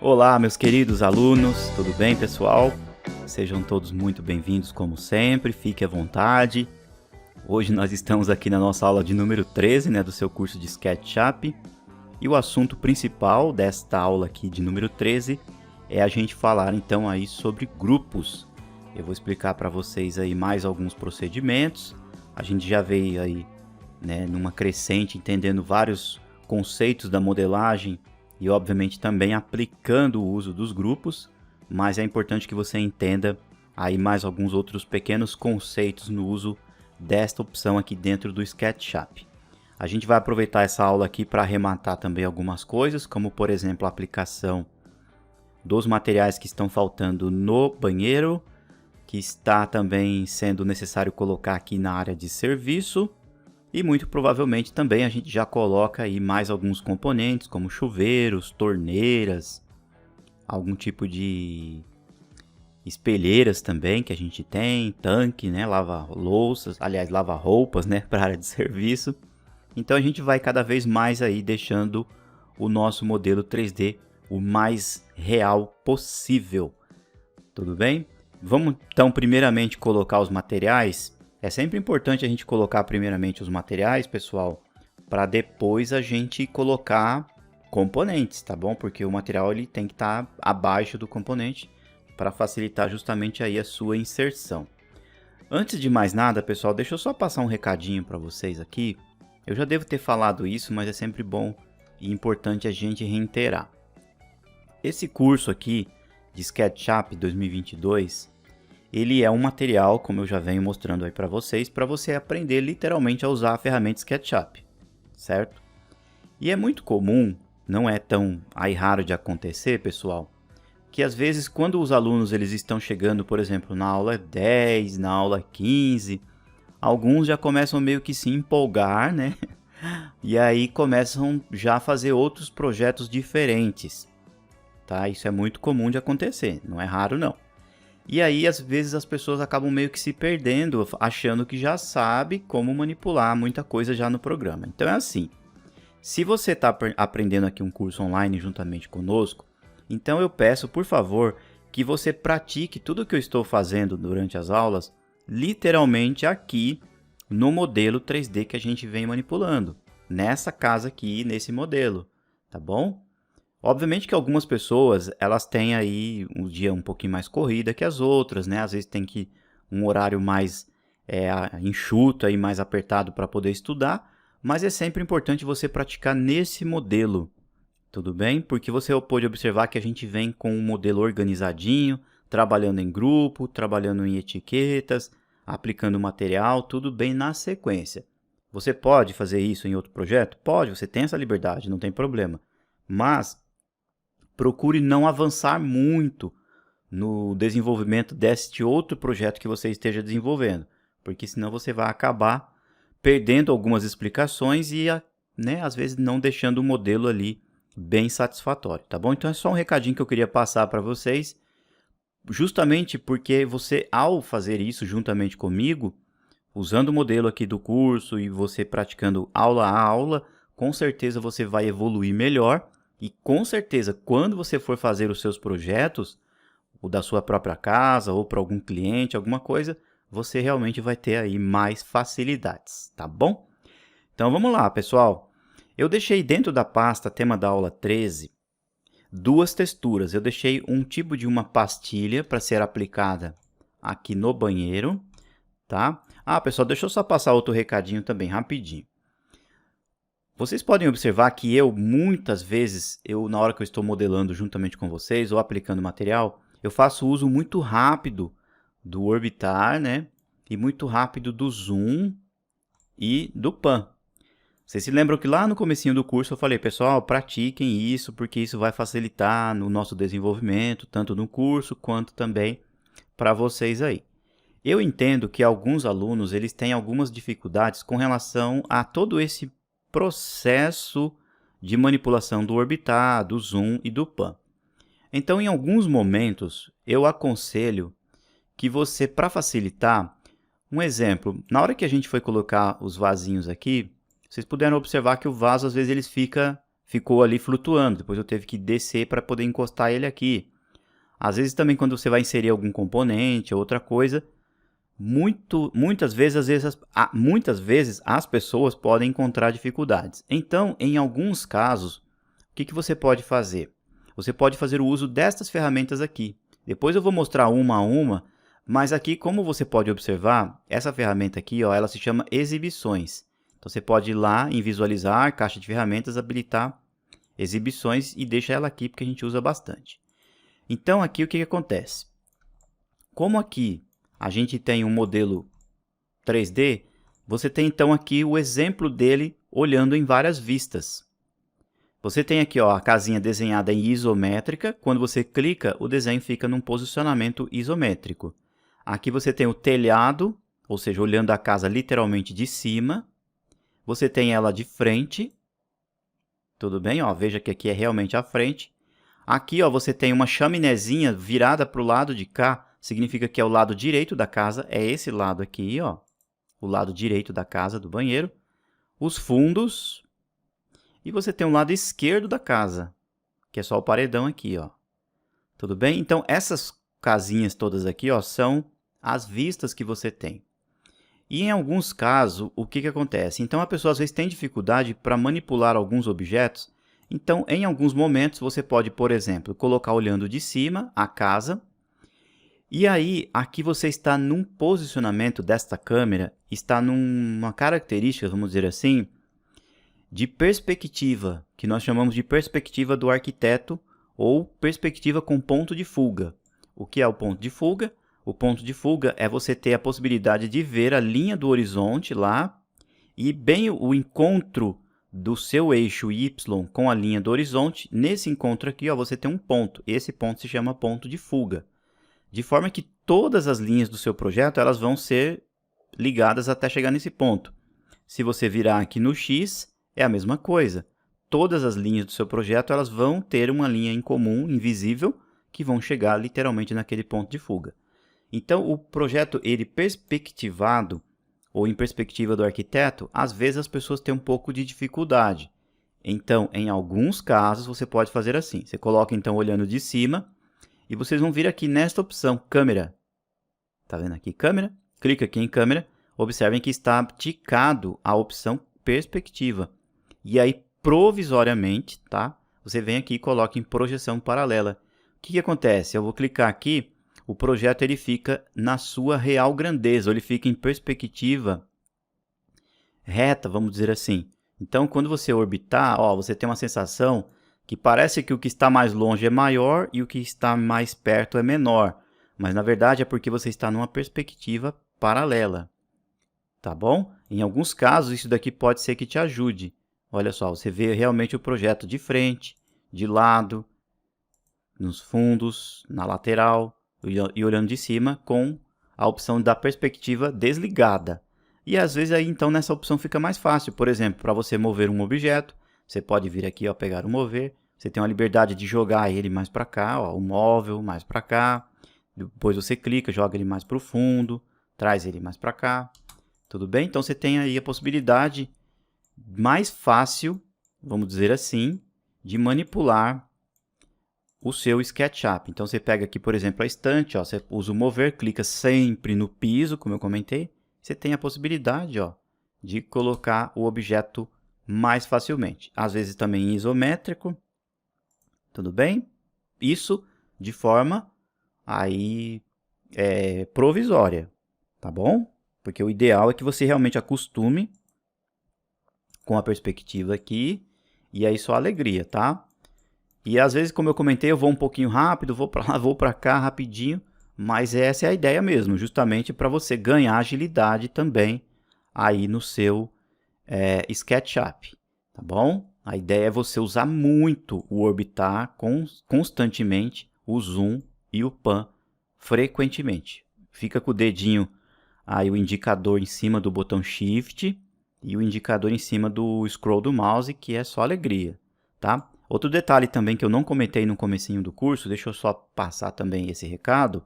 Olá, meus queridos alunos, tudo bem, pessoal? Sejam todos muito bem-vindos, como sempre, fique à vontade. Hoje nós estamos aqui na nossa aula de número 13, do seu curso de SketchUp. E o assunto principal desta aula aqui de número 13 é a gente falar então aí sobre grupos. Eu vou explicar para vocês aí mais alguns procedimentos. A gente já veio aí, numa crescente, entendendo vários conceitos da modelagem e obviamente também aplicando o uso dos grupos, mas é importante que você entenda aí mais alguns outros pequenos conceitos no uso desta opção aqui dentro do SketchUp. A gente vai aproveitar essa aula aqui para arrematar também algumas coisas, como por exemplo a aplicação dos materiais que estão faltando no banheiro, que está também sendo necessário colocar aqui na área de serviço. E muito provavelmente também a gente já coloca aí mais alguns componentes, como chuveiros, torneiras, algum tipo de espelheiras também que a gente tem, tanque, lava-louças, aliás, lava-roupas, para a área de serviço. Então a gente vai cada vez mais aí deixando o nosso modelo 3D o mais real possível. Tudo bem? Vamos então primeiramente colocar os materiais. É sempre importante a gente colocar primeiramente os materiais, pessoal, para depois a gente colocar componentes, tá bom? Porque o material ele tem que estar abaixo do componente para facilitar justamente aí a sua inserção. Antes de mais nada, pessoal, deixa eu só passar um recadinho para vocês aqui. Eu já devo ter falado isso, mas é sempre bom e importante a gente reiterar. Esse curso aqui de SketchUp 2022, ele é um material, como eu já venho mostrando aí para você aprender literalmente a usar a ferramenta SketchUp, certo? E é muito comum, não é tão raro de acontecer, pessoal, que às vezes quando os alunos eles estão chegando, por exemplo, na aula 10, na aula 15, alguns já começam meio que se empolgar, E aí começam já a fazer outros projetos diferentes, tá? Isso é muito comum de acontecer, não é raro não. E aí, às vezes, as pessoas acabam meio que se perdendo, achando que já sabe como manipular muita coisa já no programa. Então é assim, se você está aprendendo aqui um curso online juntamente conosco, então eu peço, por favor, que você pratique tudo o que eu estou fazendo durante as aulas, literalmente aqui no modelo 3D que a gente vem manipulando, nessa casa aqui, nesse modelo, tá bom? Obviamente que algumas pessoas, elas têm aí um dia um pouquinho mais corrida que as outras, Às vezes tem que um horário mais enxuto, aí, mais apertado para poder estudar, mas é sempre importante você praticar nesse modelo, tudo bem? Porque você pode observar que a gente vem com um modelo organizadinho, trabalhando em grupo, trabalhando em etiquetas, aplicando material, tudo bem na sequência. Você pode fazer isso em outro projeto? Pode, você tem essa liberdade, não tem problema. Mas procure não avançar muito no desenvolvimento deste outro projeto que você esteja desenvolvendo, porque senão você vai acabar perdendo algumas explicações e, às vezes não deixando o modelo ali bem satisfatório, tá bom? Então é só um recadinho que eu queria passar para vocês, justamente porque você, ao fazer isso juntamente comigo, usando o modelo aqui do curso e você praticando aula a aula, com certeza você vai evoluir melhor. E com certeza, quando você for fazer os seus projetos, ou da sua própria casa, ou para algum cliente, alguma coisa, você realmente vai ter aí mais facilidades, tá bom? Então vamos lá, pessoal. Eu deixei dentro da pasta tema da aula 13, duas texturas. Eu deixei um tipo de uma pastilha para ser aplicada aqui no banheiro, tá? Pessoal, deixa eu só passar outro recadinho também, rapidinho. Vocês podem observar que muitas vezes, na hora que eu estou modelando juntamente com vocês, ou aplicando material, eu faço uso muito rápido do orbitar, E muito rápido do zoom e do pan. Vocês se lembram que lá no comecinho do curso eu falei, pessoal, pratiquem isso, porque isso vai facilitar no nosso desenvolvimento, tanto no curso, quanto também para vocês aí. Eu entendo que alguns alunos, eles têm algumas dificuldades com relação a todo esse processo de manipulação do orbitar, do zoom e do pan. Então, em alguns momentos, eu aconselho que você, para facilitar, um exemplo, na hora que a gente foi colocar os vasinhos aqui, vocês puderam observar que o vaso, às vezes, ele fica ficou ali flutuando, depois eu tive que descer para poder encostar ele aqui. Às vezes também quando você vai inserir algum componente ou outra coisa, muitas vezes as pessoas podem encontrar dificuldades. Então, em alguns casos, o que você pode fazer? Você pode fazer o uso destas ferramentas aqui. Depois eu vou mostrar uma a uma, mas aqui, como você pode observar, essa ferramenta aqui, ó, ela se chama Exibições. Então, você pode ir lá em Visualizar, Caixa de Ferramentas, habilitar Exibições e deixa ela aqui, porque a gente usa bastante. Então, aqui o que acontece? Como aqui a gente tem um modelo 3D, você tem então aqui o exemplo dele olhando em várias vistas. Você tem aqui ó, a casinha desenhada em isométrica, quando você clica, o desenho fica num posicionamento isométrico. Aqui você tem o telhado, ou seja, olhando a casa literalmente de cima. Você tem ela de frente, tudo bem? Ó, veja que aqui é realmente a frente. Aqui ó, você tem uma chaminézinha virada para o lado de cá, significa que é o lado direito da casa, é esse lado aqui, ó, o lado direito da casa, do banheiro. Os fundos, e você tem o lado esquerdo da casa, que é só o paredão aqui, ó. Tudo bem? Então, essas casinhas todas aqui, ó, são as vistas que você tem. E em alguns casos, o que acontece? Então, a pessoa às vezes tem dificuldade para manipular alguns objetos. Então, em alguns momentos, você pode, por exemplo, colocar olhando de cima a casa. E aí, aqui você está num posicionamento desta câmera, está numa característica, vamos dizer assim, de perspectiva, que nós chamamos de perspectiva do arquiteto ou perspectiva com ponto de fuga. O que é o ponto de fuga? O ponto de fuga é você ter a possibilidade de ver a linha do horizonte lá e bem o encontro do seu eixo Y com a linha do horizonte. Nesse encontro aqui, ó, você tem um ponto. Esse ponto se chama ponto de fuga. De forma que todas as linhas do seu projeto elas vão ser ligadas até chegar nesse ponto. Se você virar aqui no X, é a mesma coisa. Todas as linhas do seu projeto elas vão ter uma linha em comum, invisível, que vão chegar literalmente naquele ponto de fuga. Então, o projeto ele perspectivado, ou em perspectiva do arquiteto, às vezes as pessoas têm um pouco de dificuldade. Então, em alguns casos, você pode fazer assim. Você coloca, então, olhando de cima, e vocês vão vir aqui nesta opção, câmera. Tá vendo aqui, câmera? Clica aqui em câmera. Observem que está ticado a opção perspectiva. E aí, provisoriamente, tá? Você vem aqui e coloca em projeção paralela. O que acontece? Eu vou clicar aqui, o projeto ele fica na sua real grandeza, ele fica em perspectiva reta, vamos dizer assim. Então, quando você orbitar, ó, você tem uma sensação que parece que o que está mais longe é maior e o que está mais perto é menor. Mas, na verdade, é porque você está numa perspectiva paralela. Tá bom? Em alguns casos, isso daqui pode ser que te ajude. Olha só, você vê realmente o projeto de frente, de lado, nos fundos, na lateral e olhando de cima com a opção da perspectiva desligada. E às vezes aí então nessa opção fica mais fácil. Por exemplo, para você mover um objeto, você pode vir aqui, ó, pegar o mover. Você tem a liberdade de jogar ele mais para cá, ó, o móvel mais para cá. Depois você clica, joga ele mais para o fundo, traz ele mais para cá. Tudo bem? Então você tem aí a possibilidade mais fácil, vamos dizer assim, de manipular o seu SketchUp. Então você pega aqui, por exemplo, a estante, ó, você usa o mover, clica sempre no piso, como eu comentei. Você tem a possibilidade, ó, de colocar o objeto mais facilmente. Às vezes também isométrico. Tudo bem? Isso de forma aí provisória, tá bom? Porque o ideal é que você realmente acostume com a perspectiva aqui e aí só alegria, tá? E às vezes, como eu comentei, eu vou um pouquinho rápido, vou para lá, vou para cá rapidinho, mas essa é a ideia mesmo, justamente para você ganhar agilidade também aí no seu SketchUp, tá bom? A ideia é você usar muito o orbitar constantemente, o zoom e o pan frequentemente. Fica com o dedinho aí o indicador em cima do botão Shift e o indicador em cima do scroll do mouse, que é só alegria, tá? Outro detalhe também que eu não comentei no comecinho do curso, deixa eu só passar também esse recado,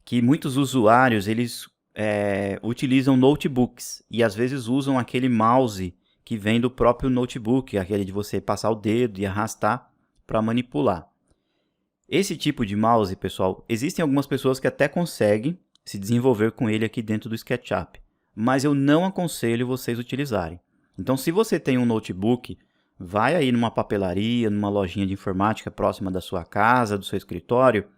que muitos usuários eles utilizam notebooks e às vezes usam aquele mouse que vem do próprio notebook, aquele de você passar o dedo e arrastar para manipular. Esse tipo de mouse, pessoal, existem algumas pessoas que até conseguem se desenvolver com ele aqui dentro do SketchUp, mas eu não aconselho vocês utilizarem. Então, se você tem um notebook, vai aí numa papelaria, numa lojinha de informática próxima da sua casa, do seu escritório,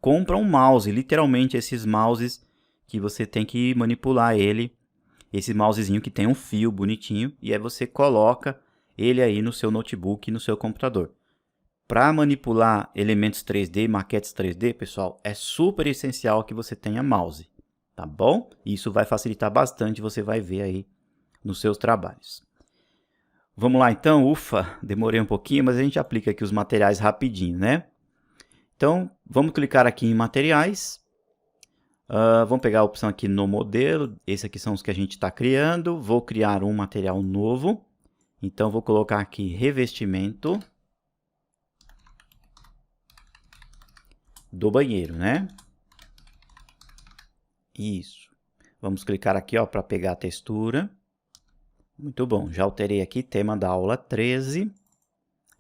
compra um mouse, literalmente esses mouses que você tem que manipular ele, esse mousezinho que tem um fio bonitinho, e aí você coloca ele aí no seu notebook, no seu computador. Para manipular elementos 3D, maquetes 3D, pessoal, é super essencial que você tenha mouse, tá bom? Isso vai facilitar bastante, você vai ver aí nos seus trabalhos. Vamos lá então, ufa, demorei um pouquinho, mas a gente aplica aqui os materiais rapidinho, né? Então, vamos clicar aqui em materiais, vamos pegar a opção aqui no modelo, esses aqui são os que a gente está criando, vou criar um material novo, então vou colocar aqui revestimento do banheiro, né? Isso. Vamos clicar aqui, ó, para pegar a textura. Muito bom, já alterei aqui, tema da aula 13.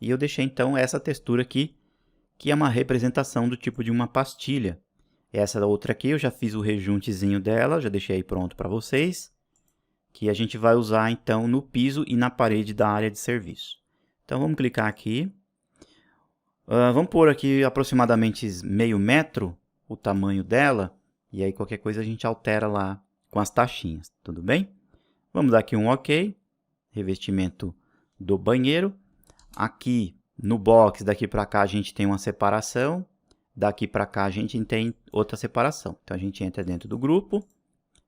E eu deixei então essa textura aqui, que é uma representação do tipo de uma pastilha. Essa outra aqui eu já fiz o rejuntezinho dela, já deixei aí pronto para vocês. Que a gente vai usar então no piso e na parede da área de serviço. Então vamos clicar aqui. Vamos pôr aqui aproximadamente meio metro o tamanho dela. E aí qualquer coisa a gente altera lá com as taxinhas, tudo bem? Vamos dar aqui um OK. Revestimento do banheiro. Aqui no box, daqui para cá a gente tem uma separação. Daqui para cá a gente tem outra separação. Então a gente entra dentro do grupo.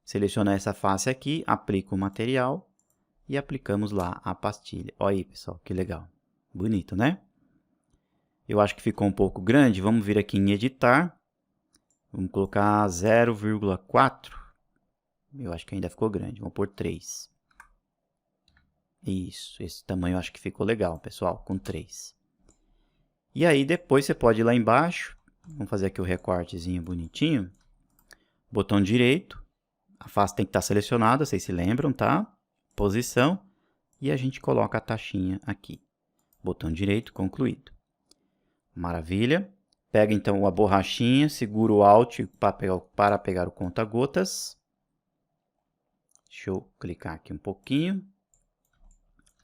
Seleciona essa face aqui, aplica o material. E aplicamos lá a pastilha. Olha aí, pessoal, que legal. Bonito, né? Eu acho que ficou um pouco grande. Vamos vir aqui em editar. Vamos colocar 0,4. Eu acho que ainda ficou grande. Vamos pôr 3. Isso, esse tamanho eu acho que ficou legal, pessoal, com 3. E aí depois você pode ir lá embaixo. Vamos fazer aqui o recortezinho bonitinho. Botão direito. A face tem que estar selecionada, vocês se lembram, tá? Posição. E a gente coloca a taxinha aqui. Botão direito, concluído. Maravilha. Pega então a borrachinha, segura o Alt para pegar o conta-gotas. Deixa eu clicar aqui um pouquinho.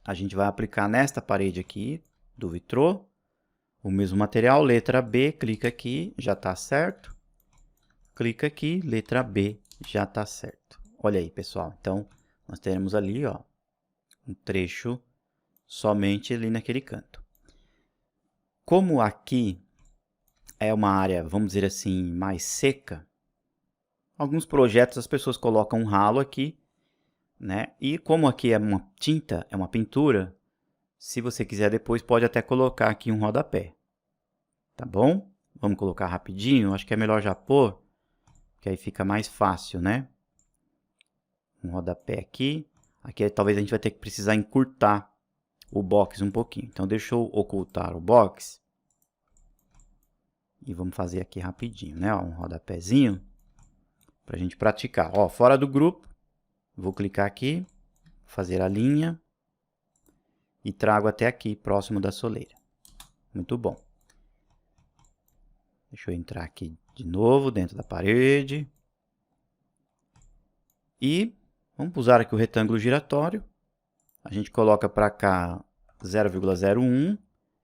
A gente vai aplicar nesta parede aqui do vitrô. O mesmo material, letra B, clica aqui, já está certo. Clica aqui, letra B, já está certo. Olha aí, pessoal. Então, nós teremos ali, ó, um trecho somente ali naquele canto. Como aqui é uma área, vamos dizer assim, mais seca, alguns projetos as pessoas colocam um ralo aqui, né? E como aqui é uma tinta, é uma pintura, se você quiser depois pode até colocar aqui um rodapé. Tá bom? Vamos colocar rapidinho, acho que é melhor já pôr, que aí fica mais fácil, né? Um rodapé aqui. Aqui talvez a gente vai ter que precisar encurtar o box um pouquinho. Então deixa eu ocultar o box. E vamos fazer aqui rapidinho, né? Ó, um rodapézinho para a gente praticar. Ó, fora do grupo, vou clicar aqui, fazer a linha e trago até aqui, próximo da soleira. Muito bom. Deixa eu entrar aqui de novo, dentro da parede. E vamos usar aqui o retângulo giratório. A gente coloca para cá 0,01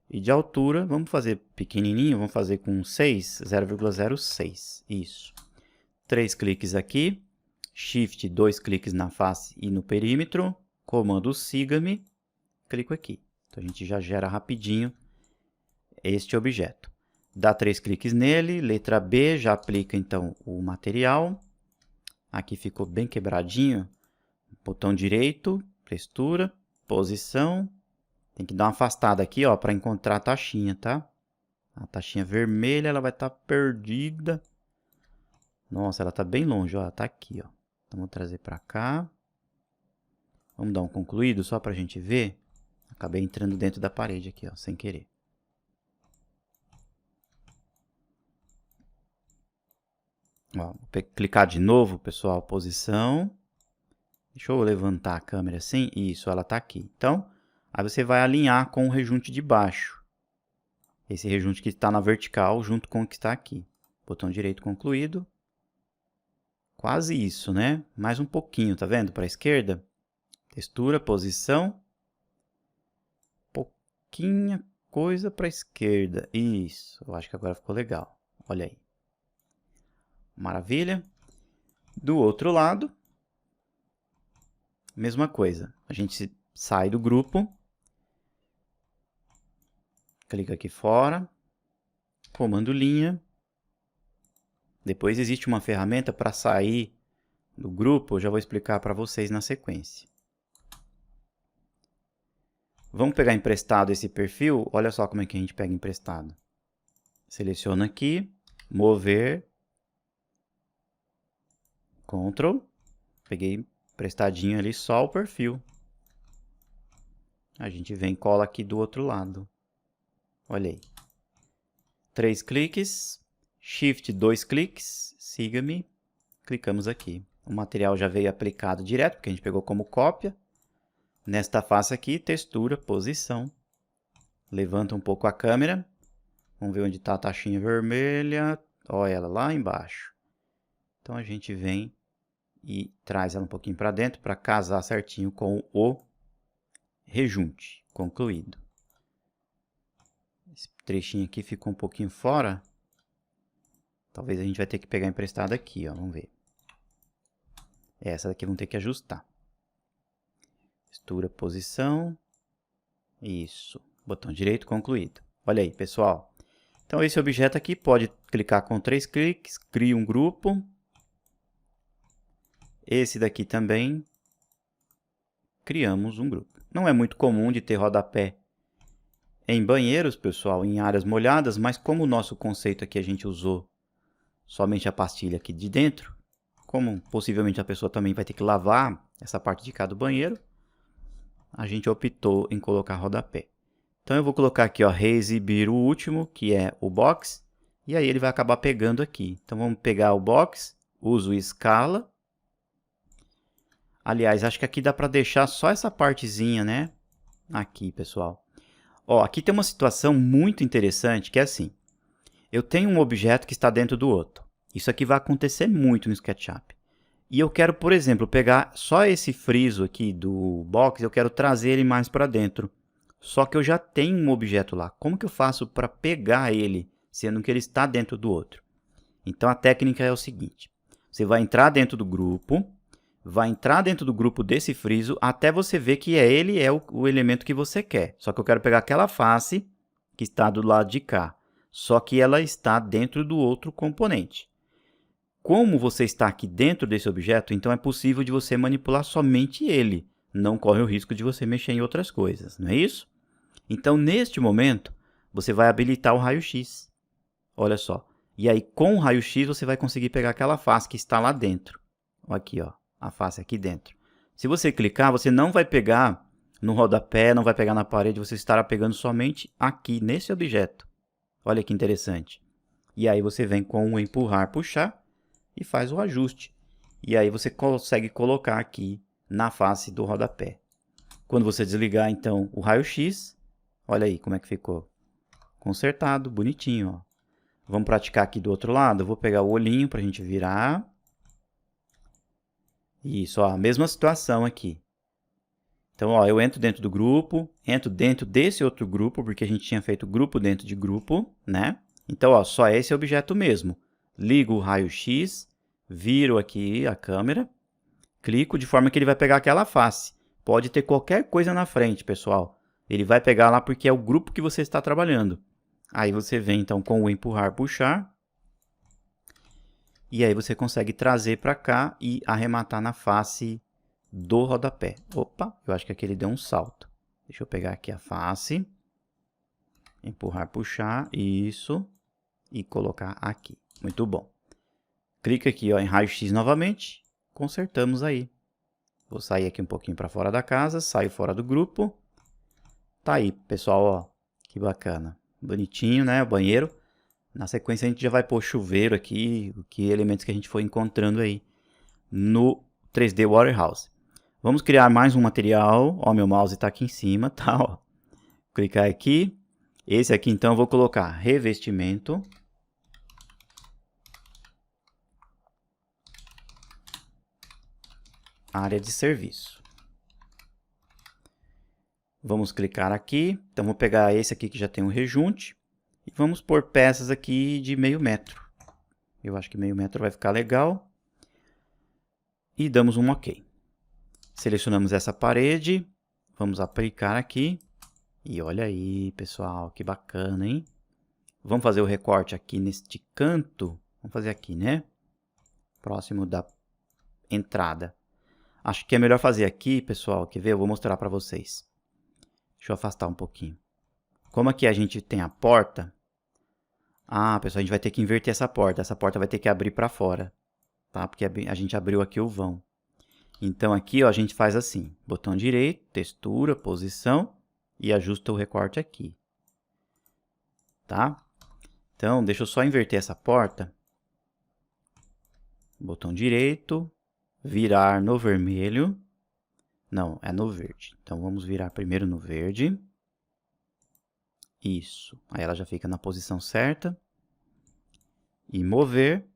e de altura, vamos fazer pequenininho, vamos fazer com 6, 0,06. Isso. 3 cliques aqui. Shift, 2 cliques na face e no perímetro. Comando siga-me. Clico aqui. Então a gente já gera rapidinho este objeto. Dá 3 cliques nele, letra B, já aplica então o material. Aqui ficou bem quebradinho. Botão direito, textura, posição. Tem que dar uma afastada aqui, ó, para encontrar a taxinha, tá? A taxinha vermelha, ela vai estar perdida. Nossa, ela está bem longe, ó, tá aqui, ó. Então, vou trazer para cá. Vamos dar um concluído só para a gente ver. Acabei entrando dentro da parede aqui, ó, sem querer. Ó, vou clicar de novo, pessoal, posição. Deixa eu levantar a câmera assim. Isso, ela está aqui. Então, aí você vai alinhar com o rejunte de baixo. Esse rejunte que está na vertical junto com o que está aqui. Botão direito concluído. Quase isso, né? Mais um pouquinho, tá vendo? Para a esquerda. Textura, posição. Pouquinha coisa para a esquerda. Isso, eu acho que agora ficou legal. Olha aí. Maravilha. Do outro lado, mesma coisa. A gente sai do grupo. Clica aqui fora. Comando linha. Depois existe uma ferramenta para sair do grupo. Eu já vou explicar para vocês na sequência. Vamos pegar emprestado esse perfil. Olha só como é que a gente pega emprestado. Seleciono aqui. Mover. Ctrl. Peguei emprestadinho ali só o perfil. A gente vem e cola aqui do outro lado. Olha aí. 3 cliques. Shift 2 cliques. Siga-me. Clicamos aqui. O material já veio aplicado direto, porque a gente pegou como cópia. Nesta face aqui, textura, posição. Levanta um pouco a câmera. Vamos ver onde está a taxinha vermelha. Olha ela lá embaixo. Então a gente vem e traz ela um pouquinho para dentro para casar certinho com o rejunte. Concluído. Esse trechinho aqui ficou um pouquinho fora. Talvez a gente vai ter que pegar emprestado aqui, ó. Vamos ver. Essa daqui vamos ter que ajustar. Textura, posição. Isso. Botão direito, concluído. Olha aí, pessoal. Então, esse objeto aqui pode clicar com 3 cliques. Cria um grupo. Esse daqui também. Criamos um grupo. Não é muito comum de ter rodapé em banheiros, pessoal, em áreas molhadas, mas como o nosso conceito aqui a gente usou somente a pastilha aqui de dentro, como possivelmente a pessoa também vai ter que lavar essa parte de cá do banheiro, a gente optou em colocar rodapé. Então eu vou colocar aqui, ó, reexibir o último, que é o box, e aí ele vai acabar pegando aqui. Então vamos pegar o box, uso escala. Aliás, acho que aqui dá para deixar só essa partezinha, né? Aqui, pessoal. Ó, aqui tem uma situação muito interessante, que é assim. Eu tenho um objeto que está dentro do outro. Isso aqui vai acontecer muito no SketchUp. E eu quero, por exemplo, pegar só esse friso aqui do box, eu quero trazer ele mais para dentro. Só que eu já tenho um objeto lá. Como que eu faço para pegar ele, sendo que ele está dentro do outro? Então, a técnica é o seguinte. Você vai entrar dentro do grupo, vai entrar dentro do grupo desse friso, até você ver que ele é o elemento que você quer. Só que eu quero pegar aquela face que está do lado de cá. Só que ela está dentro do outro componente. Como você está aqui dentro desse objeto, então é possível de você manipular somente ele. Não corre o risco de você mexer em outras coisas, não é isso? Então, neste momento, você vai habilitar o raio-x. Olha só. E aí, com o raio-x, você vai conseguir pegar aquela face que está lá dentro. Aqui, ó, a face aqui dentro. Se você clicar, você não vai pegar no rodapé, não vai pegar na parede, você estará pegando somente aqui, nesse objeto. Olha que interessante. E aí você vem com o empurrar, puxar e faz o ajuste. E aí você consegue colocar aqui na face do rodapé. Quando você desligar, então, o raio-x, olha aí como é que ficou. Consertado, bonitinho, ó. Vamos praticar aqui do outro lado. Eu vou pegar o olhinho para a gente virar. Isso, ó, a mesma situação aqui. Então, ó, eu entro dentro do grupo, entro dentro desse outro grupo, porque a gente tinha feito grupo dentro de grupo, né? Então, ó, só esse objeto mesmo. Ligo o raio-x, viro aqui a câmera, clico de forma que ele vai pegar aquela face. Pode ter qualquer coisa na frente, pessoal. Ele vai pegar lá porque é o grupo que você está trabalhando. Aí você vem, então, com o empurrar, puxar. E aí você consegue trazer para cá e arrematar na face do rodapé. Opa, eu acho que aqui ele deu um salto. Deixa eu pegar aqui a face. Empurrar, puxar, isso. E colocar aqui. Muito bom. Clica aqui, ó, em raio-x novamente. Consertamos aí. Vou sair aqui um pouquinho para fora da casa. Saio fora do grupo. Tá aí, pessoal, ó. Que bacana. Bonitinho, né? O banheiro. Na sequência a gente já vai pôr chuveiro aqui. Que elementos que a gente foi encontrando aí no 3D Warehouse. Vamos criar mais um material. Ó, meu mouse está aqui em cima, tá? Ó. Clicar aqui. Esse aqui, então, eu vou colocar revestimento. Área de serviço. Vamos clicar aqui. Então, vou pegar esse aqui que já tem um rejunte. E vamos pôr peças aqui de meio metro. Eu acho que meio metro vai ficar legal. E damos um OK. Selecionamos essa parede. Vamos aplicar aqui. E olha aí, pessoal, que bacana, hein? Vamos fazer o recorte aqui neste canto. Vamos fazer aqui, né? Próximo da entrada. Acho que é melhor fazer aqui, pessoal. Quer ver? Eu vou mostrar para vocês. Deixa eu afastar um pouquinho. Como aqui a gente tem a porta... Ah, pessoal, a gente vai ter que inverter essa porta. Essa porta vai ter que abrir para fora, tá? Porque a gente abriu aqui o vão. Então, aqui, ó, a gente faz assim. Botão direito, textura, posição e ajusta o recorte aqui. Tá? Então, deixa eu só inverter essa porta. Botão direito, virar no vermelho. Não, é no verde. Então, vamos virar primeiro no verde. Isso. Aí ela já fica na posição certa. E mover.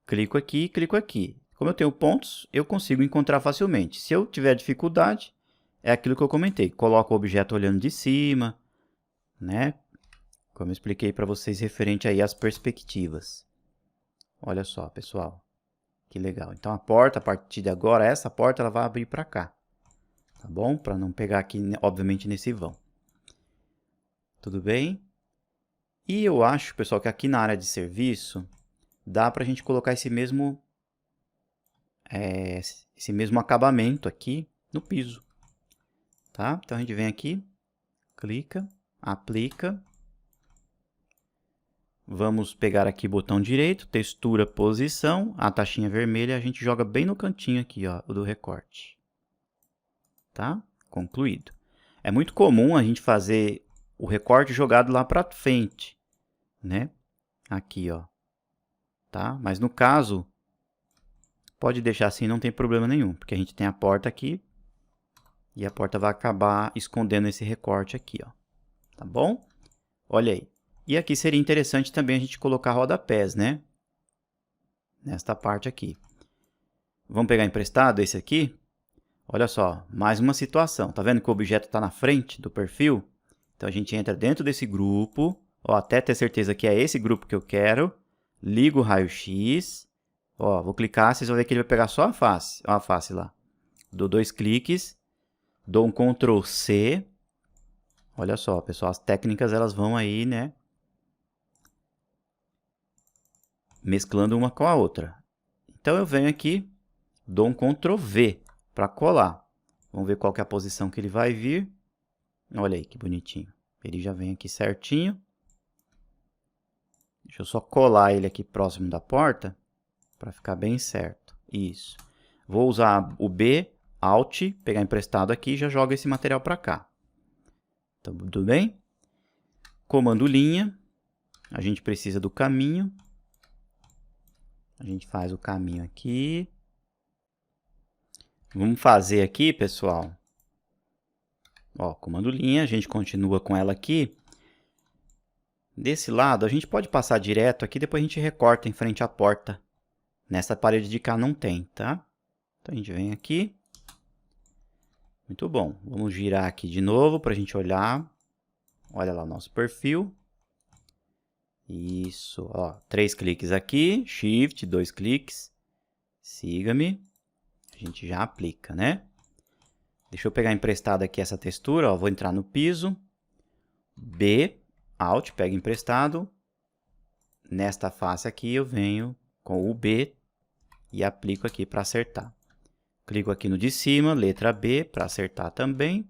Clico aqui e clico aqui. Como eu tenho pontos, eu consigo encontrar facilmente. Se eu tiver dificuldade, é aquilo que eu comentei. Coloco o objeto olhando de cima, né? Como eu expliquei para vocês referente aí às perspectivas. Olha só, pessoal. Que legal. Então, a porta, a partir de agora, essa porta ela vai abrir para cá. Tá bom? Para não pegar aqui, obviamente, nesse vão. Tudo bem? E eu acho, pessoal, que aqui na área de serviço, dá para a gente colocar esse mesmo acabamento aqui no piso. Tá? Então, a gente vem aqui, clica, aplica. Vamos pegar aqui botão direito, textura, posição. A taxinha vermelha a gente joga bem no cantinho aqui, ó, do recorte. Tá? Concluído. É muito comum a gente fazer o recorte jogado lá para frente, né? Aqui, ó. Tá? Mas no caso, pode deixar assim, não tem problema nenhum, porque a gente tem a porta aqui e a porta vai acabar escondendo esse recorte aqui, ó. Tá bom? Olha aí. E aqui seria interessante também a gente colocar rodapés, né? Nesta parte aqui. Vamos pegar emprestado esse aqui? Olha só, mais uma situação. Tá vendo que o objeto está na frente do perfil? Então, a gente entra dentro desse grupo, ó, até ter certeza que é esse grupo que eu quero. Ligo o raio-x. Ó, vou clicar, vocês vão ver que ele vai pegar só a face. Ó, a face lá. Dou 2 cliques. Dou um Ctrl C. Olha só, pessoal, as técnicas elas vão aí, né? Mesclando uma com a outra. Então, eu venho aqui, dou um Ctrl V para colar. Vamos ver qual que é a posição que ele vai vir. Olha aí que bonitinho. Ele já vem aqui certinho. Deixa eu só colar ele aqui próximo da porta para ficar bem certo. Isso. Vou usar o B, Alt, pegar emprestado aqui e já jogo esse material para cá. Então, tudo bem? Comando linha. A gente precisa do caminho. A gente faz o caminho aqui. Vamos fazer aqui, pessoal. Ó, comando linha, a gente continua com ela aqui. Desse lado, a gente pode passar direto aqui, depois a gente recorta em frente à porta. Nessa parede de cá não tem, tá? Então, a gente vem aqui. Muito bom. Vamos girar aqui de novo para a gente olhar. Olha lá o nosso perfil. Isso, ó. 3 cliques aqui, Shift, 2 cliques. Siga-me. A gente já aplica, né? Deixa eu pegar emprestado aqui essa textura, ó. Vou entrar no piso. B, Alt, pega emprestado. Nesta face aqui eu venho com o B e aplico aqui para acertar. Clico aqui no de cima, letra B, para acertar também.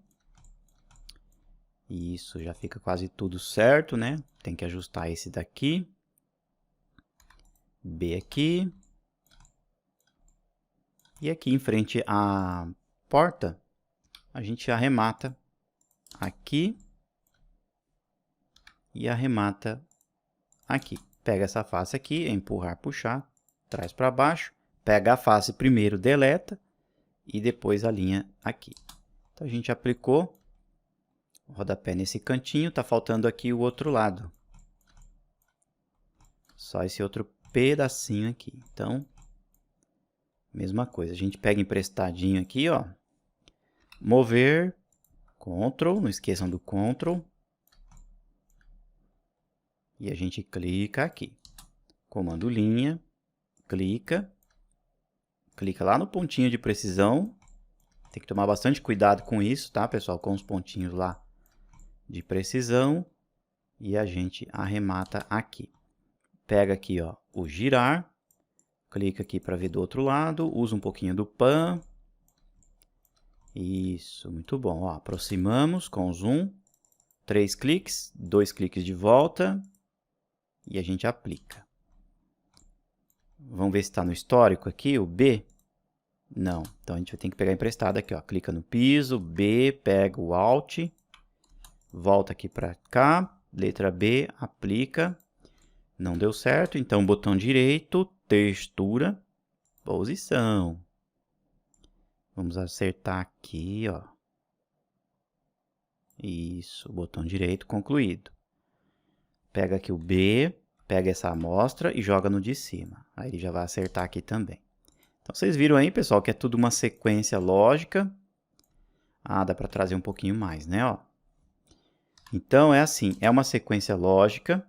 Isso, já fica quase tudo certo, né? Tem que ajustar esse daqui. B aqui. E aqui em frente à porta, a gente arremata aqui e arremata aqui. Pega essa face aqui, empurrar, puxar, traz para baixo. Pega a face primeiro, deleta e depois a linha aqui. Então a gente aplicou o rodapé nesse cantinho, tá faltando aqui o outro lado. Só esse outro pedacinho aqui. Então, mesma coisa, a gente pega emprestadinho aqui, ó. Mover, Ctrl, não esqueçam do Ctrl. E a gente clica aqui. Comando linha, clica lá no pontinho de precisão. Tem que tomar bastante cuidado com isso, tá, pessoal? Com os pontinhos lá de precisão. E a gente arremata aqui. Pega aqui, ó, o girar. Clica aqui para ver do outro lado. Usa um pouquinho do pan. Isso, muito bom. Ó, aproximamos com zoom. 3 cliques, 2 cliques de volta. E a gente aplica. Vamos ver se está no histórico aqui, o B. Não, então a gente vai ter que pegar emprestado aqui, ó. Clica no piso, B, pega o Alt. Volta aqui para cá, letra B, aplica. Não deu certo, então botão direito, textura, posição. Vamos acertar aqui, ó. Isso, botão direito concluído. Pega aqui o B, pega essa amostra e joga no de cima. Aí ele já vai acertar aqui também. Então, vocês viram aí, pessoal, que é tudo uma sequência lógica. Ah, dá para trazer um pouquinho mais, né? Ó. Então, é assim, é uma sequência lógica,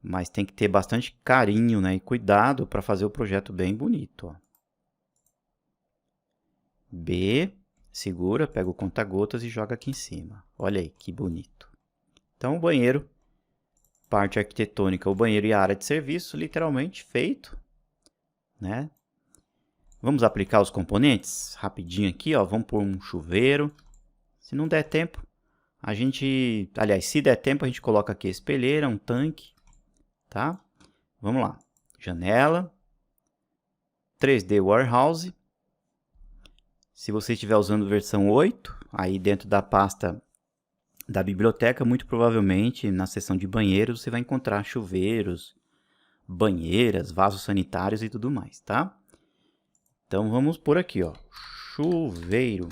mas tem que ter bastante carinho, né, e cuidado para fazer o projeto bem bonito. Ó. B, segura, pega o conta-gotas e joga aqui em cima. Olha aí, que bonito. Então, o banheiro, parte arquitetônica, o banheiro e a área de serviço, literalmente feito, né? Vamos aplicar os componentes rapidinho aqui, ó. Vamos pôr um chuveiro. Se não der tempo, a gente... Aliás, se der tempo, a gente coloca aqui a espelheira, um tanque, tá? Vamos lá. Janela. 3D Warehouse. Se você estiver usando versão 8, aí dentro da pasta da biblioteca, muito provavelmente na seção de banheiros você vai encontrar chuveiros, banheiras, vasos sanitários e tudo mais, tá? Então vamos por aqui, ó, chuveiro.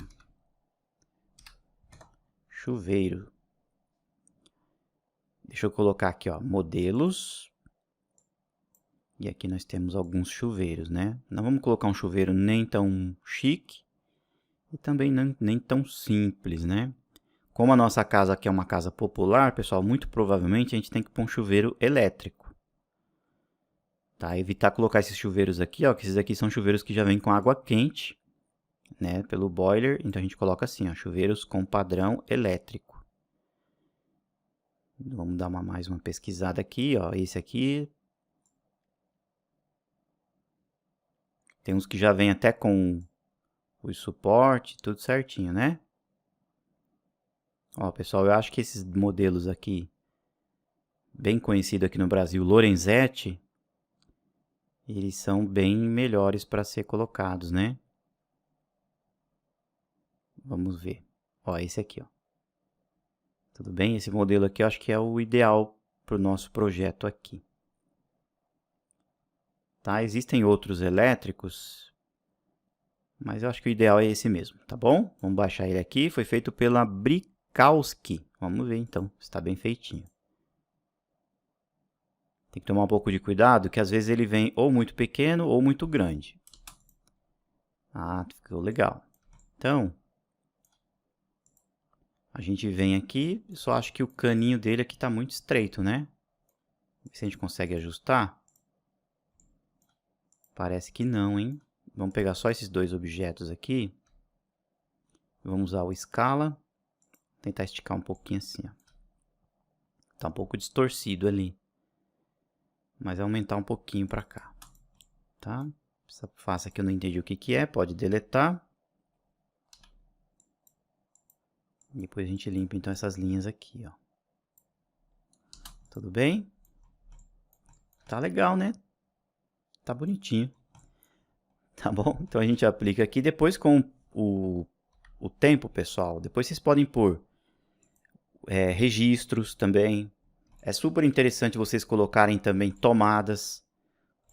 Chuveiro. Deixa eu colocar aqui, ó, modelos. E aqui nós temos alguns chuveiros, né? Não vamos colocar um chuveiro nem tão chique e também nem tão simples, né? Como a nossa casa aqui é uma casa popular, pessoal, muito provavelmente a gente tem que pôr um chuveiro elétrico. Tá? Evitar colocar esses chuveiros aqui, ó, que esses aqui são chuveiros que já vêm com água quente, né, pelo boiler. Então a gente coloca assim, ó, chuveiros com padrão elétrico. Vamos dar mais uma pesquisada aqui, ó, esse aqui. Tem uns que já vêm até com o suporte, tudo certinho, né? Ó, pessoal, eu acho que esses modelos aqui, bem conhecido aqui no Brasil, Lorenzetti, eles são bem melhores para ser colocados, né? Vamos ver. Ó, esse aqui, ó. Tudo bem? Esse modelo aqui eu acho que é o ideal para o nosso projeto aqui. Tá? Existem outros elétricos, mas eu acho que o ideal é esse mesmo, tá bom? Vamos baixar ele aqui. Foi feito pela Brikowski. Vamos ver então se está bem feitinho. Tem que tomar um pouco de cuidado, que às vezes ele vem ou muito pequeno ou muito grande. Ah, ficou legal. Então, a gente vem aqui, só acho que o caninho dele aqui está muito estreito, né? Se a gente consegue ajustar. Parece que não, hein? Vamos pegar só esses dois objetos aqui. Vamos usar o escala. Tentar esticar um pouquinho assim, ó. Tá um pouco distorcido ali. Mas aumentar um pouquinho para cá. Tá? Essa face aqui eu não entendi o que é. Pode deletar. Depois a gente limpa então essas linhas aqui, ó. Tudo bem? Tá legal, né? Tá bonitinho. Tá bom? Então a gente aplica aqui. Depois com o tempo, pessoal, depois vocês podem pôr registros também. É super interessante vocês colocarem também tomadas.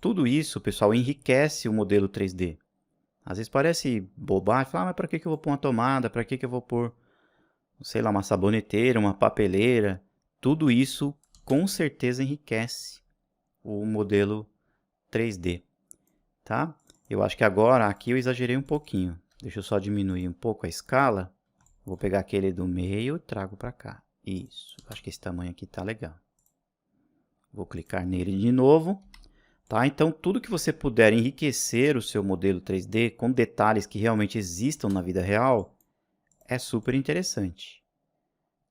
Tudo isso, pessoal, enriquece o modelo 3D. Às vezes parece bobagem, fala, mas para que eu vou pôr uma tomada, para que eu vou pôr, sei lá, uma saboneteira, uma papeleira? Tudo isso com certeza enriquece o modelo 3D, tá? Eu acho que agora aqui eu exagerei um pouquinho. Deixa eu só diminuir um pouco a escala. Vou pegar aquele do meio e trago para cá. Isso, acho que esse tamanho aqui tá legal. Vou clicar nele de novo. Tá? Então, tudo que você puder enriquecer o seu modelo 3D com detalhes que realmente existam na vida real é super interessante.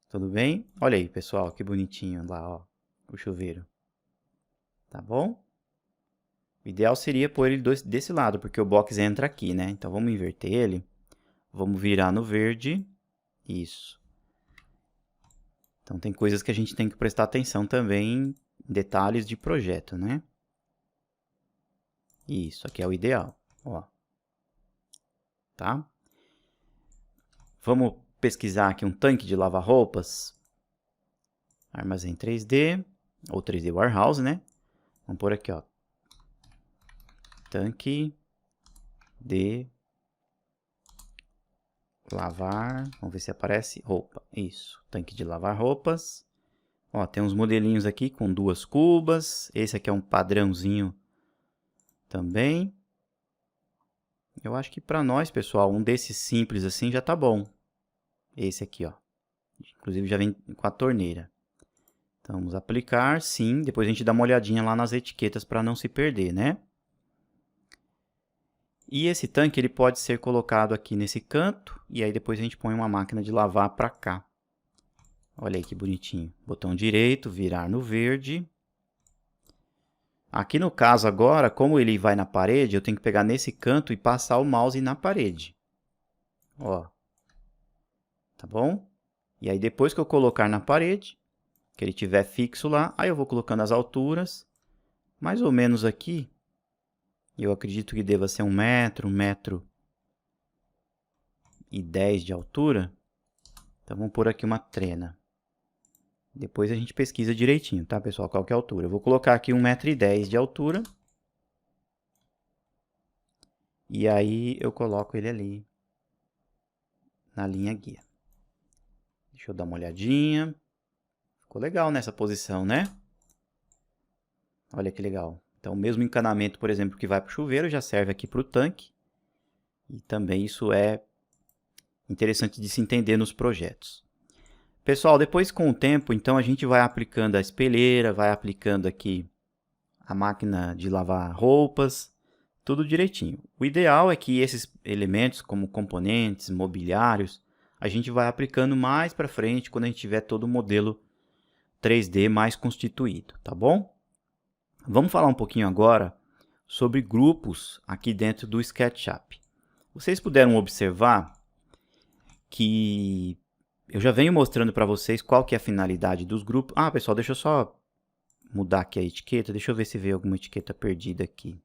Tudo bem? Olha aí, pessoal, que bonitinho lá, ó, o chuveiro. Tá bom? O ideal seria pôr ele desse lado, porque o box entra aqui, né? Então, vamos inverter ele. Vamos virar no verde. Isso. Então, tem coisas que a gente tem que prestar atenção também em detalhes de projeto, né? Isso, aqui é o ideal, ó. Tá? Vamos pesquisar aqui um tanque de lavar roupas. Armazém 3D, ou 3D Warehouse, né? Vamos por aqui, ó. Tanque de lavar, vamos ver se aparece roupa. Isso, tanque de lavar roupas. Ó, tem uns modelinhos aqui com 2 cubas. Esse aqui é um padrãozinho também. Eu acho que para nós, pessoal, um desses simples assim já tá bom. Esse aqui, ó. Inclusive já vem com a torneira. Então, vamos aplicar, sim. Depois a gente dá uma olhadinha lá nas etiquetas para não se perder, né? E esse tanque ele pode ser colocado aqui nesse canto. E aí depois a gente põe uma máquina de lavar para cá. Olha aí que bonitinho. Botão direito, virar no verde. Aqui no caso agora, como ele vai na parede, eu tenho que pegar nesse canto e passar o mouse na parede. Ó. Tá bom? E aí depois que eu colocar na parede, que ele tiver fixo lá, aí eu vou colocando as alturas. Mais ou menos aqui. Eu acredito que deva ser 1 metro, 1,10 m de altura. Então vamos pôr aqui uma trena. Depois a gente pesquisa direitinho, tá, pessoal? Qual que é a altura? Eu vou colocar aqui 1,10 m de altura. E aí eu coloco ele ali na linha guia. Deixa eu dar uma olhadinha. Ficou legal nessa posição, né? Olha que legal. Então o mesmo encanamento, por exemplo, que vai para o chuveiro, já serve aqui para o tanque. E também isso é interessante de se entender nos projetos. Pessoal, depois com o tempo, então a gente vai aplicando a espelheira, vai aplicando aqui a máquina de lavar roupas, tudo direitinho. O ideal é que esses elementos, como componentes, mobiliários, a gente vai aplicando mais para frente quando a gente tiver todo o modelo 3D mais constituído, tá bom? Vamos falar um pouquinho agora sobre grupos aqui dentro do SketchUp. Vocês puderam observar que eu já venho mostrando para vocês qual que é a finalidade dos grupos. Ah, pessoal, deixa eu só mudar aqui a etiqueta. Deixa eu ver se veio alguma etiqueta perdida aqui.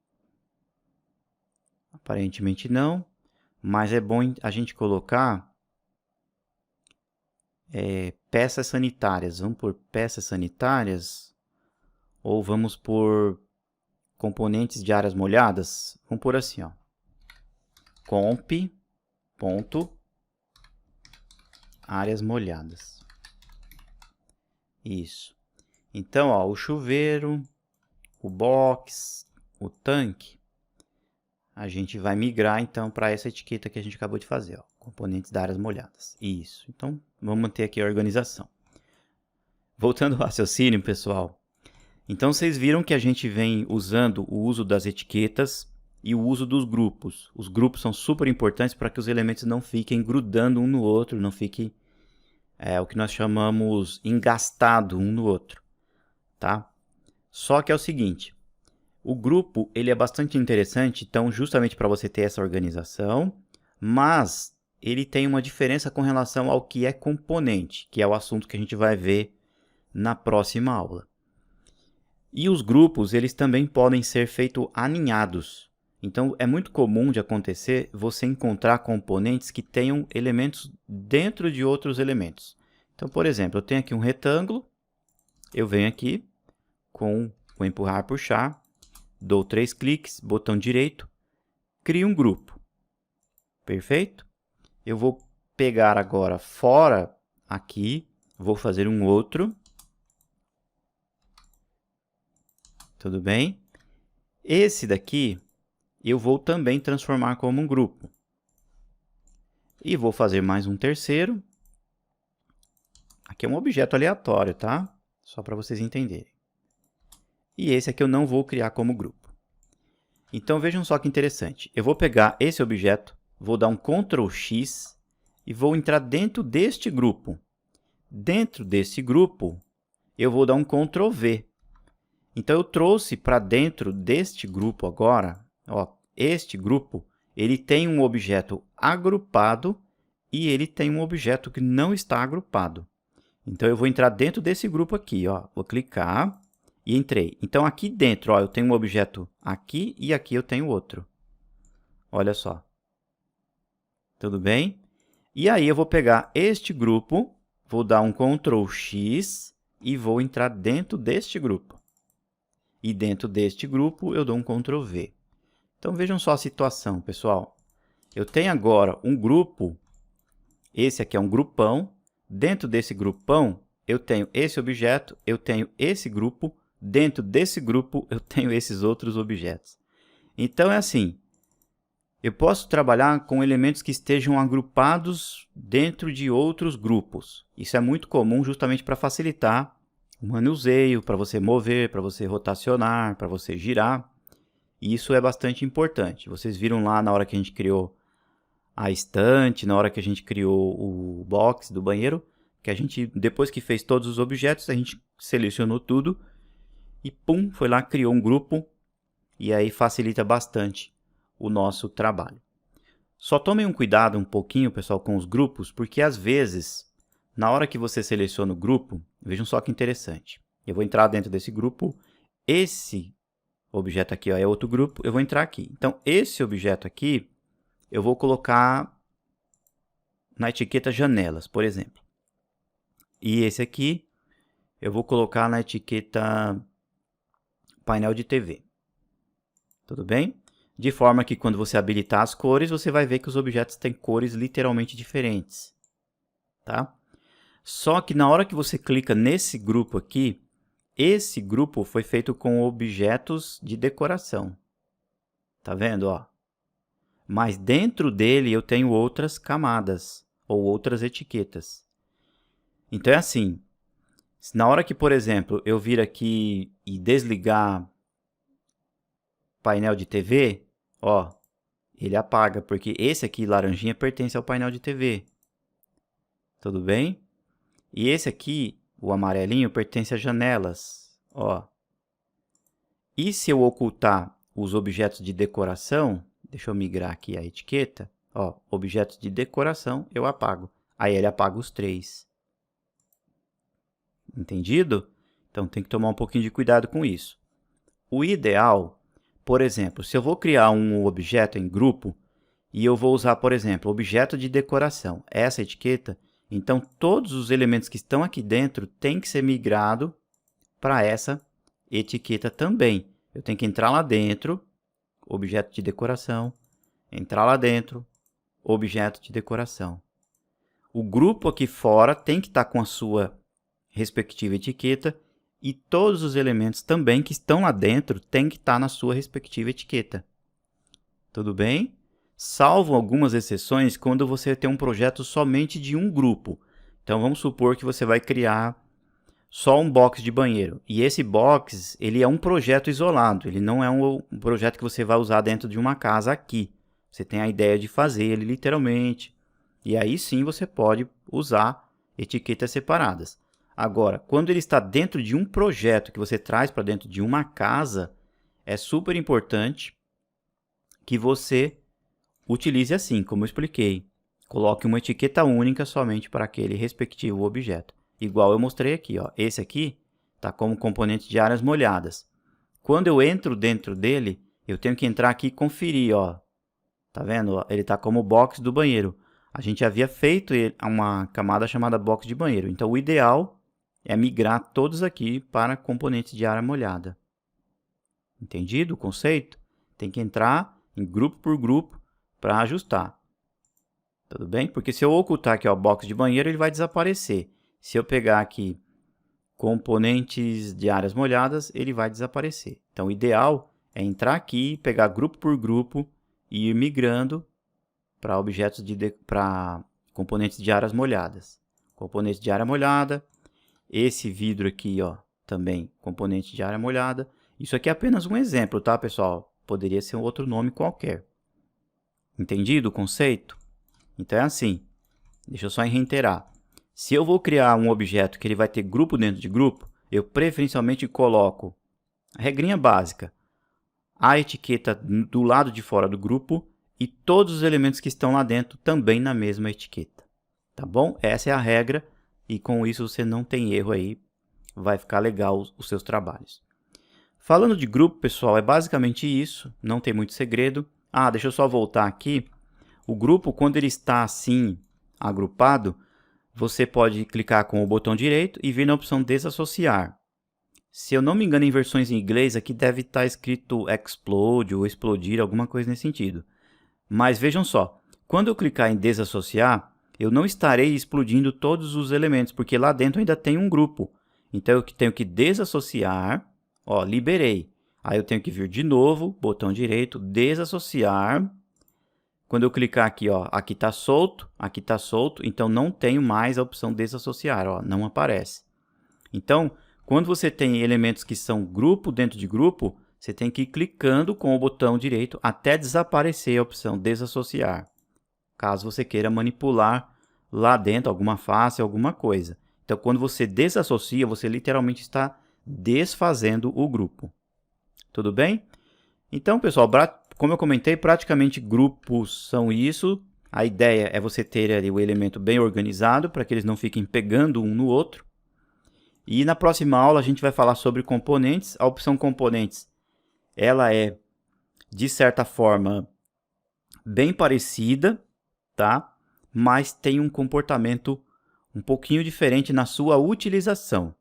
Aparentemente não, mas é bom a gente colocar peças sanitárias. Vamos por peças sanitárias ou vamos por componentes de áreas molhadas? Vamos por assim, ó. Áreas molhadas. Isso. Então, ó, o chuveiro, o box, o tanque, a gente vai migrar então para essa etiqueta que a gente acabou de fazer, ó, componentes de áreas molhadas. Isso. Então, vamos manter aqui a organização. Voltando ao raciocínio, pessoal. Então, vocês viram que a gente vem usando o uso das etiquetas e o uso dos grupos. Os grupos são super importantes para que os elementos não fiquem grudando um no outro, não fiquem o que nós chamamos engastado um no outro, tá? Só que é o seguinte, o grupo ele é bastante interessante, então justamente para você ter essa organização, mas ele tem uma diferença com relação ao que é componente, que é o assunto que a gente vai ver na próxima aula. E os grupos, eles também podem ser feitos aninhados. Então, é muito comum de acontecer você encontrar componentes que tenham elementos dentro de outros elementos. Então, por exemplo, eu tenho aqui um retângulo, eu venho aqui com o empurrar, puxar, dou 3 cliques, botão direito, crio um grupo. Perfeito? Eu vou pegar agora fora aqui, vou fazer um outro. Tudo bem? Esse daqui eu vou também transformar como um grupo. E vou fazer mais um terceiro. Aqui é um objeto aleatório, tá? Só para vocês entenderem. E esse aqui eu não vou criar como grupo. Então vejam só que interessante. Eu vou pegar esse objeto, vou dar um Ctrl X e vou entrar dentro deste grupo. Dentro desse grupo, eu vou dar um Ctrl V. Então eu trouxe para dentro deste grupo agora, ó, este grupo, ele tem um objeto agrupado e ele tem um objeto que não está agrupado. Então eu vou entrar dentro desse grupo aqui, ó, vou clicar e entrei. Então aqui dentro, ó, eu tenho um objeto aqui e aqui eu tenho outro. Olha só. Tudo bem? E aí eu vou pegar este grupo, vou dar um Ctrl X e vou entrar dentro deste grupo. E dentro deste grupo eu dou um Ctrl V. Então vejam só a situação, pessoal. Eu tenho agora um grupo, esse aqui é um grupão. Dentro desse grupão eu tenho esse objeto, eu tenho esse grupo. Dentro desse grupo eu tenho esses outros objetos. Então é assim, eu posso trabalhar com elementos que estejam agrupados dentro de outros grupos. Isso é muito comum justamente para facilitar o manuseio, para você mover, para você rotacionar, para você girar. E isso é bastante importante. Vocês viram lá na hora que a gente criou a estante, na hora que a gente criou o box do banheiro, que a gente, depois que fez todos os objetos, a gente selecionou tudo e pum, foi lá, criou um grupo e aí facilita bastante o nosso trabalho. Só tomem um cuidado um pouquinho, pessoal, com os grupos, porque às vezes, na hora que você seleciona o grupo, vejam só que interessante. Eu vou entrar dentro desse grupo, esse objeto aqui ó, é outro grupo, eu vou entrar aqui. Então, esse objeto aqui, eu vou colocar na etiqueta janelas, por exemplo. E esse aqui, eu vou colocar na etiqueta painel de TV. Tudo bem? De forma que quando você habilitar as cores, você vai ver que os objetos têm cores literalmente diferentes. Tá? Só que na hora que você clica nesse grupo aqui, esse grupo foi feito com objetos de decoração. Tá vendo? Ó? Mas dentro dele eu tenho outras camadas ou outras etiquetas. Então é assim, na hora que, por exemplo, eu vir aqui e desligar painel de TV, ó, ele apaga, porque esse aqui, laranjinha, pertence ao painel de TV. Tudo bem? E esse aqui, o amarelinho, pertence às janelas, ó. E se eu ocultar os objetos de decoração, deixa eu migrar aqui a etiqueta, ó, objetos de decoração, eu apago. Aí ele apaga os três. Entendido? Então tem que tomar um pouquinho de cuidado com isso. O ideal, por exemplo, se eu vou criar um objeto em grupo e eu vou usar, por exemplo, objeto de decoração, essa etiqueta, então todos os elementos que estão aqui dentro têm que ser migrado para essa etiqueta também. Eu tenho que entrar lá dentro, objeto de decoração, entrar lá dentro, objeto de decoração. O grupo aqui fora tem que estar com a sua respectiva etiqueta e todos os elementos também que estão lá dentro têm que estar na sua respectiva etiqueta. Tudo bem? Salvo algumas exceções quando você tem um projeto somente de um grupo. Então vamos supor que você vai criar só um box de banheiro. E esse box, ele é um projeto isolado, ele não é um projeto que você vai usar dentro de uma casa aqui. Você tem a ideia de fazer ele literalmente. E aí sim você pode usar etiquetas separadas. Agora, quando ele está dentro de um projeto que você traz para dentro de uma casa, é super importante que você utilize assim, como eu expliquei. Coloque uma etiqueta única somente para aquele respectivo objeto. Igual eu mostrei aqui, ó. Esse aqui está como componente de áreas molhadas. Quando eu entro dentro dele, eu tenho que entrar aqui e conferir, ó. Tá vendo? Ó? Ele está como box do banheiro. A gente havia feito uma camada chamada box de banheiro. Então, o ideal é migrar todos aqui para componentes de área molhada. Entendido o conceito? Tem que entrar em grupo por grupo para ajustar. Tudo bem? Porque se eu ocultar aqui, ó, box de banheiro, ele vai desaparecer. Se eu pegar aqui componentes de áreas molhadas, ele vai desaparecer. Então, o ideal é entrar aqui, pegar grupo por grupo e ir migrando para objetos para componentes de áreas molhadas. Componente de área molhada. Esse vidro aqui, ó, também componente de área molhada. Isso aqui é apenas um exemplo, tá, pessoal? Poderia ser um outro nome qualquer. Entendido o conceito? Então é assim. Deixa eu só reiterar. Se eu vou criar um objeto que ele vai ter grupo dentro de grupo, eu preferencialmente coloco a regrinha básica, a etiqueta do lado de fora do grupo e todos os elementos que estão lá dentro também na mesma etiqueta. Tá bom? Essa é a regra e com isso você não tem erro aí, vai ficar legal os seus trabalhos. Falando de grupo, pessoal, é basicamente isso, não tem muito segredo. Ah, deixa eu só voltar aqui. O grupo, quando ele está assim, agrupado, você pode clicar com o botão direito e vir na opção desassociar. Se eu não me engano, em versões em inglês, aqui deve estar escrito explode ou explodir, alguma coisa nesse sentido. Mas vejam só, quando eu clicar em desassociar, eu não estarei explodindo todos os elementos, porque lá dentro ainda tem um grupo. Então, eu tenho que desassociar, ó, liberei. Aí eu tenho que vir de novo, botão direito, desassociar. Quando eu clicar aqui, ó, aqui está solto, então não tenho mais a opção desassociar, ó, não aparece. Então, quando você tem elementos que são grupo dentro de grupo, você tem que ir clicando com o botão direito até desaparecer a opção desassociar. Caso você queira manipular lá dentro alguma face, alguma coisa. Então, quando você desassocia, você literalmente está desfazendo o grupo. Tudo bem? Então, pessoal, como eu comentei, praticamente grupos são isso. A ideia é você ter ali o elemento bem organizado para que eles não fiquem pegando um no outro. E na próxima aula a gente vai falar sobre componentes. A opção componentes, ela é, de certa forma, bem parecida, tá? Mas tem um comportamento um pouquinho diferente na sua utilização.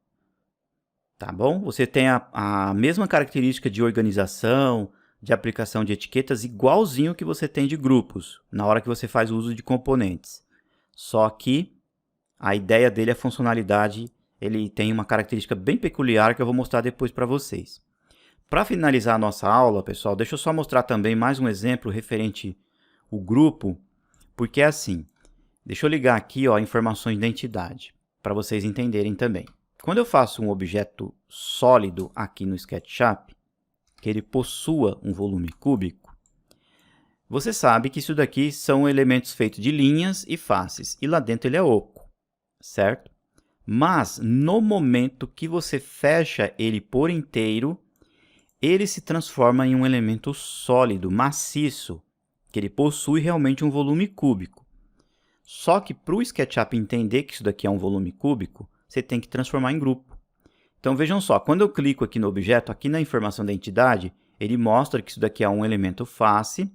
Tá bom? Você tem a mesma característica de organização, de aplicação de etiquetas, igualzinho que você tem de grupos, na hora que você faz o uso de componentes. Só que a ideia dele, a funcionalidade, ele tem uma característica bem peculiar que eu vou mostrar depois para vocês. Para finalizar a nossa aula, pessoal, deixa eu só mostrar também mais um exemplo referente ao grupo, porque é assim. Deixa eu ligar aqui, ó, informações de entidade, para vocês entenderem também. Quando eu faço um objeto sólido aqui no SketchUp, que ele possua um volume cúbico, você sabe que isso daqui são elementos feitos de linhas e faces, e lá dentro ele é oco, certo? Mas, no momento que você fecha ele por inteiro, ele se transforma em um elemento sólido, maciço, que ele possui realmente um volume cúbico. Só que para o SketchUp entender que isso daqui é um volume cúbico, você tem que transformar em grupo. Então, vejam só, quando eu clico aqui no objeto, aqui na informação da entidade, ele mostra que isso daqui é um elemento face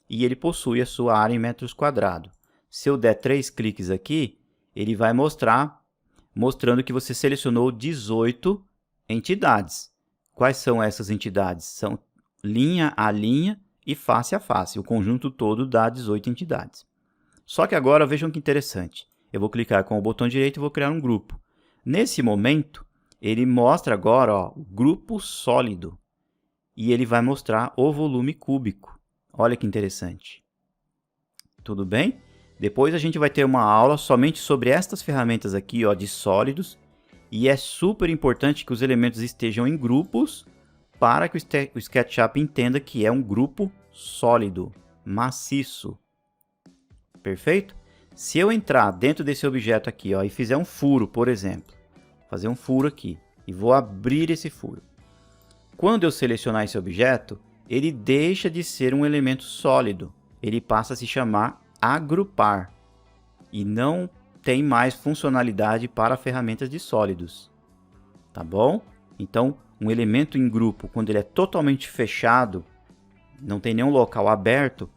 e ele possui a sua área em metros quadrados. Se eu der 3 cliques aqui, ele vai mostrando que você selecionou 18 entidades. Quais são essas entidades? São linha a linha e face a face. O conjunto todo dá 18 entidades. Só que agora, vejam que interessante. Eu vou clicar com o botão direito e vou criar um grupo. Nesse momento, ele mostra agora, ó, o grupo sólido. E ele vai mostrar o volume cúbico. Olha que interessante. Tudo bem? Depois a gente vai ter uma aula somente sobre estas ferramentas aqui, ó, de sólidos. E é super importante que os elementos estejam em grupos para que o SketchUp entenda que é um grupo sólido, maciço. Perfeito? Se eu entrar dentro desse objeto aqui, ó, e fizer um furo, por exemplo, fazer um furo aqui, e vou abrir esse furo. Quando eu selecionar esse objeto, ele deixa de ser um elemento sólido, ele passa a se chamar agrupar, e não tem mais funcionalidade para ferramentas de sólidos. Tá bom? Então, um elemento em grupo, quando ele é totalmente fechado, não tem nenhum local aberto,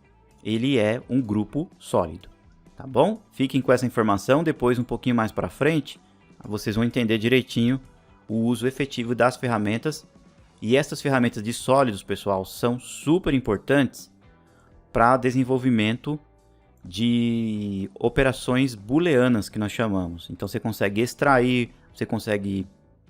ele é um grupo sólido, tá bom? Fiquem com essa informação, depois um pouquinho mais para frente, vocês vão entender direitinho o uso efetivo das ferramentas. E essas ferramentas de sólidos, pessoal, são super importantes para desenvolvimento de operações booleanas que nós chamamos. Então você consegue extrair, você consegue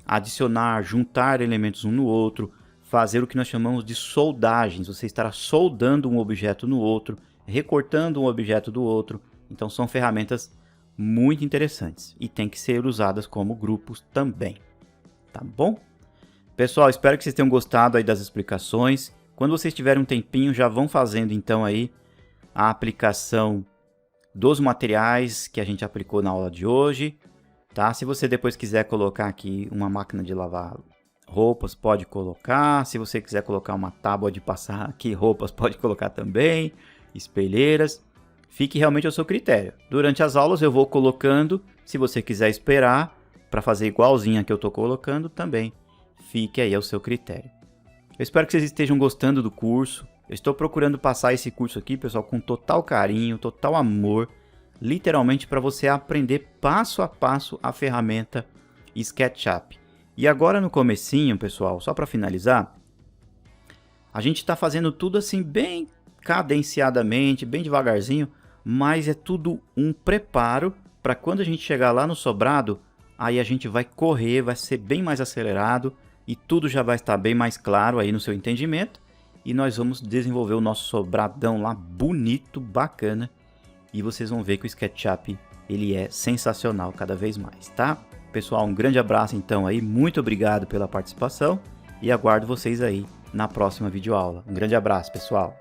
adicionar, juntar elementos um no outro, fazer o que nós chamamos de soldagens. Você estará soldando um objeto no outro, recortando um objeto do outro. Então são ferramentas muito interessantes e tem que ser usadas como grupos também. Tá bom? Pessoal, espero que vocês tenham gostado aí das explicações. Quando vocês tiverem um tempinho, já vão fazendo então aí a aplicação dos materiais que a gente aplicou na aula de hoje, tá? Se você depois quiser colocar aqui uma máquina de lavar roupas, pode colocar. Se você quiser colocar uma tábua de passar aqui roupas, pode colocar também. Espelheiras. Fique realmente ao seu critério. Durante as aulas eu vou colocando. Se você quiser esperar para fazer igualzinho a que eu estou colocando, também fique aí ao seu critério. Eu espero que vocês estejam gostando do curso. Eu estou procurando passar esse curso aqui, pessoal, com total carinho, total amor, literalmente para você aprender passo a passo a ferramenta SketchUp. E agora no comecinho, pessoal, só para finalizar, a gente está fazendo tudo assim bem cadenciadamente, bem devagarzinho, mas é tudo um preparo para quando a gente chegar lá no sobrado, aí a gente vai correr, vai ser bem mais acelerado e tudo já vai estar bem mais claro aí no seu entendimento. E nós vamos desenvolver o nosso sobradão lá bonito, bacana. E vocês vão ver que o SketchUp ele é sensacional cada vez mais, tá? Pessoal, um grande abraço então aí, muito obrigado pela participação e aguardo vocês aí na próxima videoaula. Um grande abraço, pessoal!